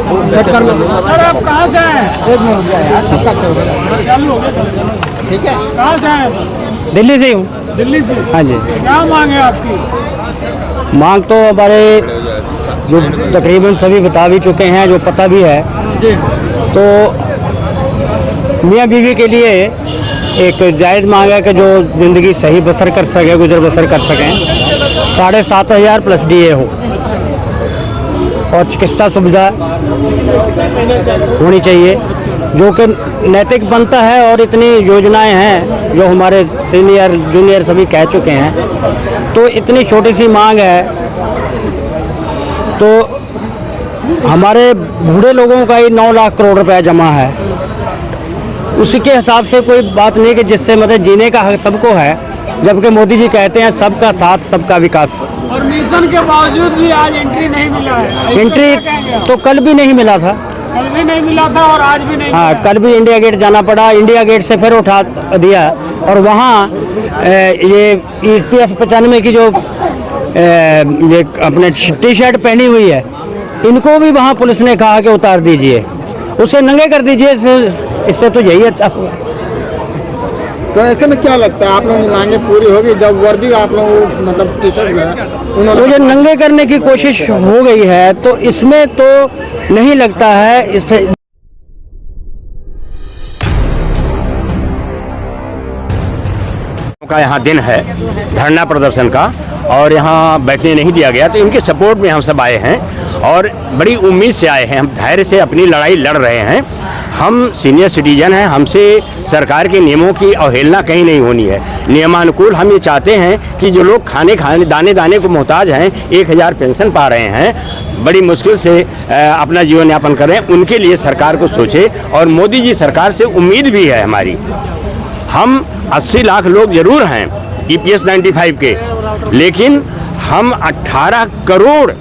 Sir आप कहाँ से हैं? एक मिनट यार, सबका चालू हो गया। ठीक है। कहाँ से हैं सर? दिल्ली से हूँ। दिल्ली से? हाँ जी। क्या मांग है आपकी? मांग तो हमारे जो तकरीबन सभी बता भी चुके हैं, जो पता भी है। जी। तो मियाँ बीवी के लिए एक जायज़ मांग है कि जो ज़िंदगी सही बसर कर सके, गुजर बसर कर सकें। 7,500 प्लस DA हो और चिकित्सा सुविधा होनी चाहिए, जो कि नैतिक बनता है। और इतनी योजनाएं हैं जो हमारे सीनियर जूनियर सभी कह चुके हैं। तो इतनी छोटी सी मांग है, तो हमारे बूढ़े लोगों का ही 9 लाख करोड़ रुपया जमा है। उसी के हिसाब से कोई बात नहीं कि जिससे मतलब जीने का हक सबको है, जबकि मोदी जी कहते हैं सबका साथ सबका विकास। और मिशन के बावजूद भी आज एंट्री नहीं मिला है। एंट्री तो कल भी नहीं मिला था। कल भी नहीं मिला था और आज भी नहीं। हाँ, कल भी इंडिया गेट जाना पड़ा, इंडिया गेट से फिर उठा दिया। और वहाँ ये EPF 95 की जो ये अपने T-शर्ट पहनी हुई है, इनको भी वहाँ पुलिस ने कहा कि उतार दीजिए, उसे नंगे कर दीजिए। इससे तो यही अच्छा हुआ। तो ऐसे में क्या लगता है आप लोगों की मांगे पूरी होगी जब वर्दी आप लोग मतलब T-शर्ट में तो ये नंगे करने की कोशिश हो गई है, तो इसमें तो नहीं लगता है इससे। का यहाँ दिन है धरना प्रदर्शन का, और यहाँ बैठने नहीं दिया गया, तो इनके सपोर्ट में हम सब आए हैं और बड़ी उम्मीद से आए हैं। हम धैर्य से अपनी लड़ाई लड़ रहे हैं। हम सीनियर सिटीजन हैं, हमसे सरकार के नियमों की अवहेलना कहीं नहीं होनी है। नियमानुकूल हम ये चाहते हैं कि जो लोग खाने दाने दाने को मोहताज हैं, 1000 पेंशन पा रहे हैं, बड़ी मुश्किल से अपना जीवन यापन कर रहे हैं, उनके लिए सरकार को सोचे। और मोदी जी सरकार से उम्मीद भी है हमारी। हम 80 लाख लोग जरूर हैं EPS 95 के, लेकिन हम 18 करोड़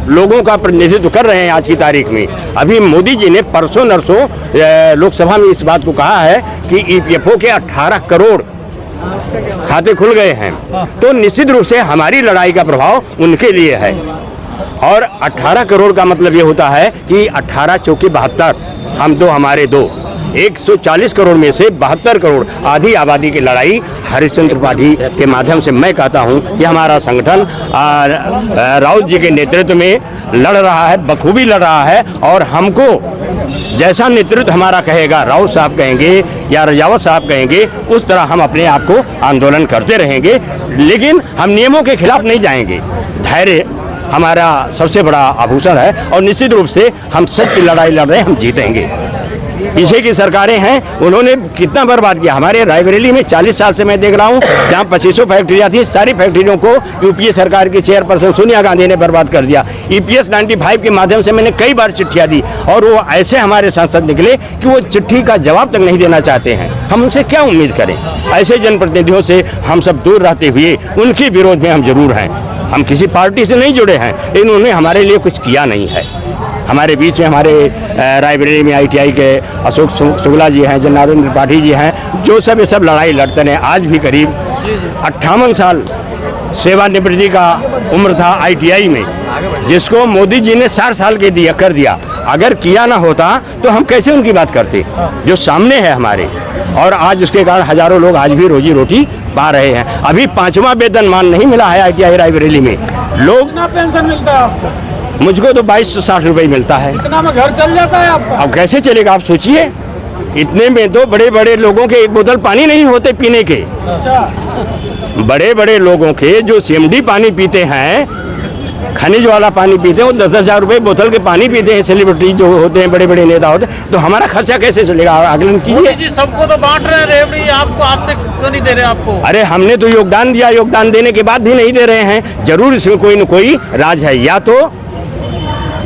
लोगों का प्रतिनिधित्व कर रहे हैं आज की तारीख में। अभी मोदी जी ने परसों नरसों लोकसभा में इस बात को कहा है कि EPFO के 18 करोड़ खाते खुल गए हैं। तो निश्चित रूप से हमारी लड़ाई का प्रभाव उनके लिए है। और 18 करोड़ का मतलब ये होता है कि 18 चौकी 72, हम दो हमारे दो, 140 करोड़ में से 72 करोड़ आधी आबादी की लड़ाई हरिश्चंद्र त्रिपाठी के माध्यम से मैं कहता हूं कि हमारा संगठन राउत जी के नेतृत्व में लड़ रहा है, बखूबी लड़ रहा है। और हमको जैसा नेतृत्व हमारा कहेगा, राउत साहब कहेंगे या रजावत साहब कहेंगे, उस तरह हम अपने आप को आंदोलन करते रहेंगे। लेकिन हम नियमों के खिलाफ नहीं जाएंगे। धैर्य हमारा सबसे बड़ा आभूषण है और निश्चित रूप से हम सच की लड़ाई लड़ रहे हैं, हम जीतेंगे। पीछे की सरकारें हैं, उन्होंने कितना बर्बाद किया। हमारे रायबरेली में 40 साल से मैं देख रहा हूँ, जहाँ 2500 फैक्ट्रियाँ थी, सारी फैक्ट्रियों को यूपीए सरकार की चेयरपर्सन सोनिया गांधी ने बर्बाद कर दिया। EPS 95 के माध्यम से मैंने कई बार चिट्ठियाँ दी और वो ऐसे हमारे सांसद निकले कि वो चिट्ठी का जवाब तक नहीं देना चाहते हैं। हम उनसे क्या उम्मीद करें? ऐसे जनप्रतिनिधियों से हम सब दूर रहते हुए उनके विरोध में हम जरूर हैं। हम किसी पार्टी से नहीं जुड़े हैं, इन्होंने हमारे लिए कुछ किया नहीं है। हमारे बीच में हमारे रायबरेली में ITI के अशोक शुक्ला जी हैं, जनार्दन त्रिपाठी जी हैं, जो सब ये सब लड़ाई लड़ते हैं। आज भी करीब 58 साल सेवानिवृत्ति का उम्र था ITI में, जिसको मोदी जी ने 60 साल के कर दिया। अगर किया ना होता तो हम कैसे उनकी बात करते, जो सामने है हमारे। और आज उसके कारण हजारों लोग आज भी रोजी रोटी पा रहे हैं। अभी 5वां वेतनमान नहीं मिला है ITI रायबरेली में। लोग कितना पेंशन मिलता है आपको? मुझको तो 2260 रुपये मिलता है। इतना में घर चल जाता है आपका? अब कैसे चलेगा आप सोचिए। इतने में तो बड़े बड़े लोगों के 1 बोतल पानी नहीं होते पीने के। बड़े बड़े लोगों के जो CMD पानी पीते हैं, खनिज वाला पानी पीते हैं, वो 10-10 हज़ार रुपये बोतल के पानी पीते हैं। सेलिब्रिटी जो होते हैं, बड़े बड़े नेता होते हैं, तो हमारा खर्चा कैसे चलेगा? आकलन कीजिए। सबको तो बांट रहे हैं रेवड़ी, आपको आपसे क्यों नहीं दे रहे? आपको अरे हमने तो योगदान दिया, योगदान देने के बाद भी नहीं दे रहे हैं। जरूर इसमें कोई न कोई राज है।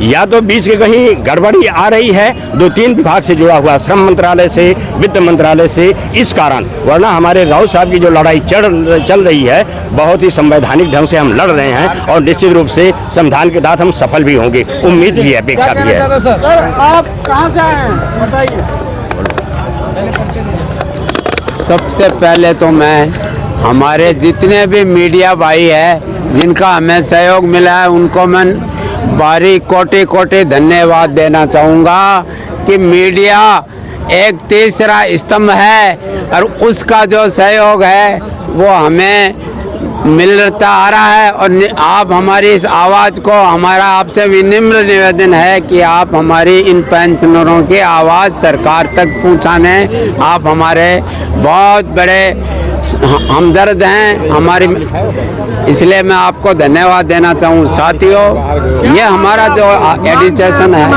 या तो बीच के कहीं गड़बड़ी आ रही है, 2-3 विभाग से जुड़ा हुआ, श्रम मंत्रालय से, वित्त मंत्रालय से, इस कारण। वरना हमारे राउत साहब की जो लड़ाई चल रही है, बहुत ही संवैधानिक ढंग से हम लड़ रहे हैं और निश्चित रूप से संविधान के तहत हम सफल भी होंगे। उम्मीद भी है, अपेक्षा भी है। सर आप कहाँ से आए हैं बताइए? सबसे पहले तो मैं हमारे जितने भी मीडिया भाई है जिनका हमें सहयोग मिला है, उनको मैं बारी कोटि कोटि धन्यवाद देना चाहूँगा कि मीडिया एक तीसरा स्तंभ है और उसका जो सहयोग है वो हमें मिलता आ रहा है। और आप हमारी इस आवाज़ को, हमारा आपसे विनम्र निवेदन है कि आप हमारी इन पेंशनरों की आवाज़ सरकार तक पहुंचाने। आप हमारे बहुत बड़े हमदर्द हैं हमारी, इसलिए मैं आपको धन्यवाद देना चाहूँ। साथियों, ये हमारा जो एजुकेशन है,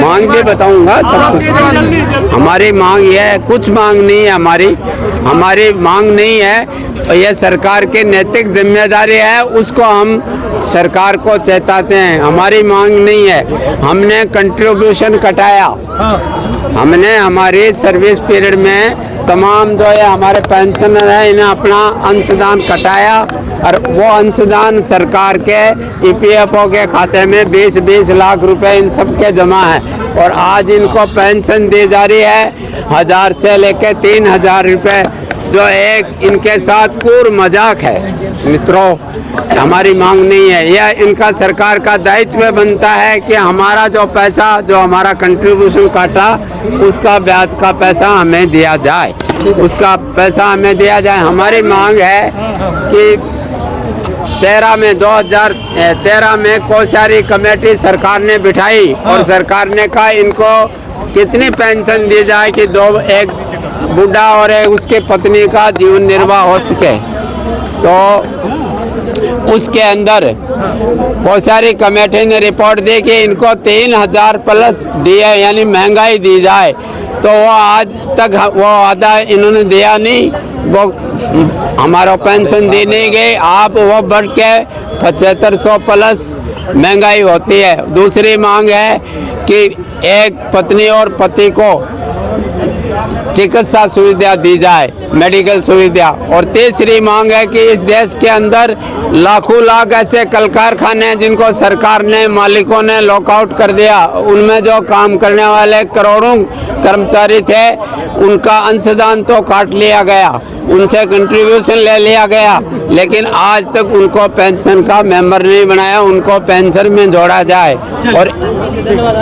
मांग भी बताऊंगा सब कुछ। हमारी मांग ये है, कुछ मांग नहीं है हमारी मांग नहीं है, ये सरकार की नैतिक जिम्मेदारी है, उसको हम सरकार को चेताते हैं। हमारी मांग नहीं है। हमने कंट्रीब्यूशन कटाया, हमने हमारी सर्विस पीरियड में तमाम जो है हमारे पेंशनर हैं इन्हें अपना अंशदान कटाया और वो अंशदान सरकार के ईपीएफओ के खाते में 20-20 लाख रुपए इन सब के जमा है। और आज इनको पेंशन दी जा रही है 1000 से लेकर 3000 रुपए, जो एक इनके साथ पूर्ण मजाक है। मित्रों, हमारी मांग नहीं है, यह इनका सरकार का दायित्व बनता है कि हमारा जो पैसा, जो हमारा कंट्रीब्यूशन काटा, उसका ब्याज का पैसा हमें दिया जाए, उसका पैसा हमें दिया जाए। हमारी मांग है कि 2013 में कोश्यारी कमेटी सरकार ने बिठाई और सरकार ने कहा इनको कितनी पेंशन दी जाए कि एक बुढ़ा और उसके पत्नी का जीवन निर्वाह हो सके। तो उसके अंदर कोश्यारी कमेटी ने रिपोर्ट दी कि इनको 3000 प्लस डीए यानी महंगाई दी जाए। तो वो आज तक वो वादा इन्होंने दिया नहीं, वो हमारा पेंशन दी नहीं गई। आप वो बढ़ के 7500 प्लस महंगाई होती है। दूसरी मांग है कि एक पत्नी और पति को चिकित्सा सुविधा दी जाए, मेडिकल सुविधा। और तीसरी मांग है कि इस देश के अंदर लाखों लाख ऐसे कल कारखाने हैं जिनको सरकार ने, मालिकों ने लॉकआउट कर दिया। उनमें जो काम करने वाले करोड़ों कर्मचारी थे, उनका अंशदान तो काट लिया गया, उनसे कंट्रीब्यूशन ले लिया गया, लेकिन आज तक उनको पेंशन का मेंबर नहीं बनाया, उनको पेंशन में जोड़ा जाए। और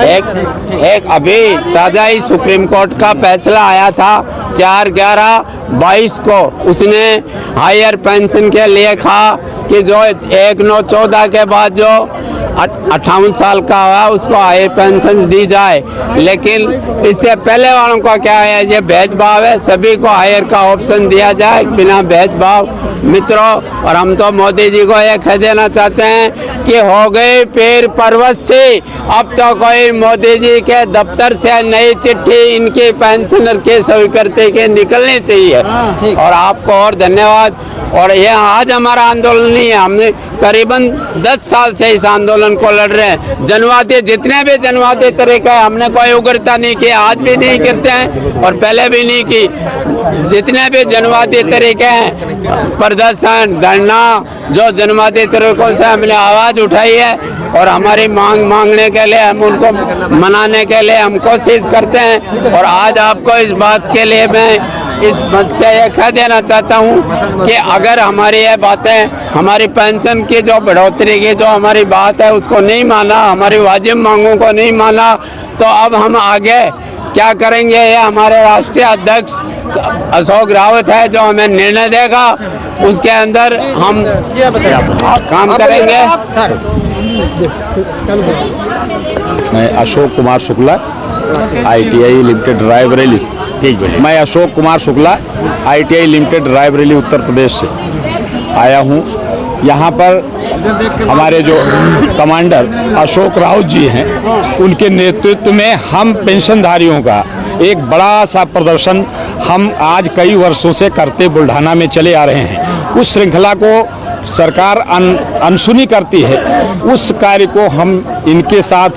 एक अभी ताज़ा ही सुप्रीम कोर्ट का फैसला आया था 4/11/22 को, उसने हायर पेंशन के लिए कहा कि जो 1914 के बाद जो 58 साल का हुआ उसको हायर पेंशन दी जाए। लेकिन इससे पहले वालों का क्या है, ये भेदभाव है, सभी को हायर का ऑप्शन दिया जाए बिना भेदभाव। मित्रों, और हम तो मोदी जी को ये कह देना चाहते हैं कि हो गई पीर पर्वत से, अब तो कोई मोदी जी के दफ्तर से नई चिट्ठी इनकी पेंशनर के स्वीकृति के निकलनी चाहिए। और आपको और धन्यवाद। और ये आज हमारा आंदोलन नहीं है, हमने करीबन 10 साल से इस आंदोलन को लड़ रहे हैं। जनवादी, जितने भी जनवादी तरीके हैं, हमने कोई उग्रता नहीं की, आज भी नहीं करते हैं और पहले भी नहीं की। जितने भी जनवादी तरीके हैं, प्रदर्शन, धरना, जो जनवादी तरीकों से हमने आवाज़ उठाई है और हमारी मांगने के लिए, हम उनको मनाने के लिए हम कोशिश करते हैं। और आज आपको इस बात के लिए मैं इस मंच से ये कह देना चाहता हूँ कि अगर हमारी ये बातें, हमारी पेंशन की जो बढ़ोतरी की जो हमारी बात है उसको नहीं माना, हमारी वाजिब मांगों को नहीं माना, तो अब हम आगे क्या करेंगे, ये हमारे राष्ट्रीय अध्यक्ष अशोक रावत है जो हमें निर्णय देगा, उसके अंदर हम काम करेंगे। मैं अशोक कुमार शुक्ला, ITI लिमिटेड रायबरेली। मैं अशोक कुमार शुक्ला, ITI लिमिटेड रायबरेली उत्तर प्रदेश से आया हूँ। यहाँ पर हमारे जो कमांडर अशोक रावत जी हैं, उनके नेतृत्व में हम पेंशनधारियों का एक बड़ा सा प्रदर्शन हम आज कई वर्षों से करते बुल्ढाना में चले आ रहे हैं। उस श्रृंखला को सरकार अनसुनी करती है, उस कार्य को हम इनके साथ,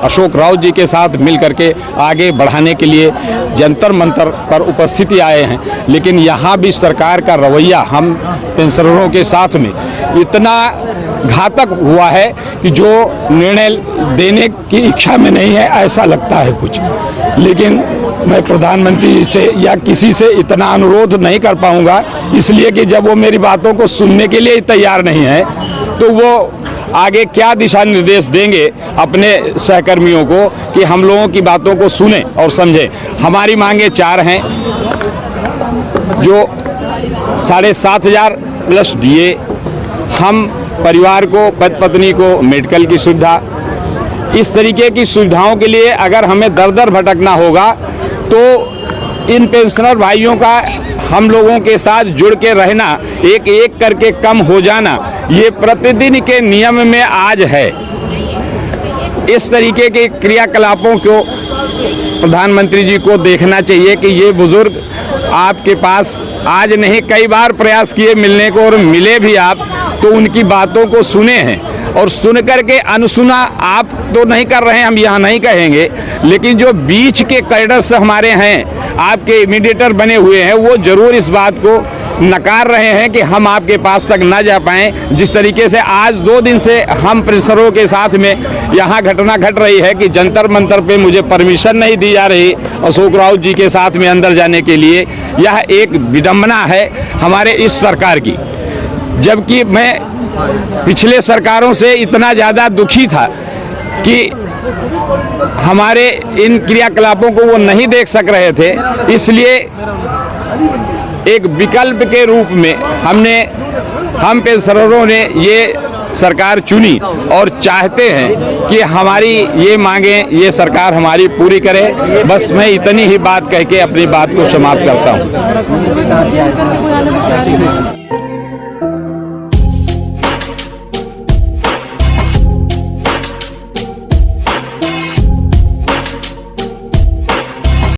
अशोक रावत जी के साथ मिल करके आगे बढ़ाने के लिए जंतर मंतर पर उपस्थिति आए हैं। लेकिन यहाँ भी सरकार का रवैया हम पेंशनरों के साथ में इतना घातक हुआ है कि जो निर्णय देने की इच्छा में नहीं है, ऐसा लगता है कुछ। लेकिन मैं प्रधानमंत्री से या किसी से इतना अनुरोध नहीं कर पाऊंगा, इसलिए कि जब वो मेरी बातों को सुनने के लिए तैयार नहीं है, तो वो आगे क्या दिशा निर्देश देंगे अपने सहकर्मियों को कि हम लोगों की बातों को सुने और समझें। हमारी मांगे 4 हैं, जो 7,500 प्लस DA, हम परिवार को, पति पत्नी को मेडिकल की सुविधा, इस तरीके की सुविधाओं के लिए अगर हमें दर दर भटकना होगा तो इन पेंशनर भाइयों का हम लोगों के साथ जुड़ के रहना, एक एक करके कम हो जाना, ये प्रतिदिन के नियम में आज है। इस तरीके के क्रियाकलापों को प्रधानमंत्री जी को देखना चाहिए कि ये बुजुर्ग आपके पास आज नहीं, कई बार प्रयास किए मिलने को और मिले भी आप, तो उनकी बातों को सुने हैं और सुन करके अनसुना आप तो नहीं कर रहे हैं, हम यहाँ नहीं कहेंगे, लेकिन जो बीच के कैडर्स हमारे हैं, आपके मीडिएटर बने हुए हैं, वो जरूर इस बात को नकार रहे हैं कि हम आपके पास तक ना जा पाएं। जिस तरीके से आज 2 दिन से हम प्रेशरों के साथ में यहाँ घटना घट रही है कि जंतर मंतर पे मुझे परमिशन नहीं दी जा रही अशोक राउत जी के साथ में अंदर जाने के लिए, यह एक विडंबना है हमारे इस सरकार की। जबकि मैं पिछले सरकारों से इतना ज़्यादा दुखी था कि हमारे इन क्रियाकलापों को वो नहीं देख सक रहे थे, इसलिए एक विकल्प के रूप में हम पेंशनरों ने ये सरकार चुनी और चाहते हैं कि हमारी ये मांगे ये सरकार हमारी पूरी करे। बस मैं इतनी ही बात कह के अपनी बात को समाप्त करता हूँ।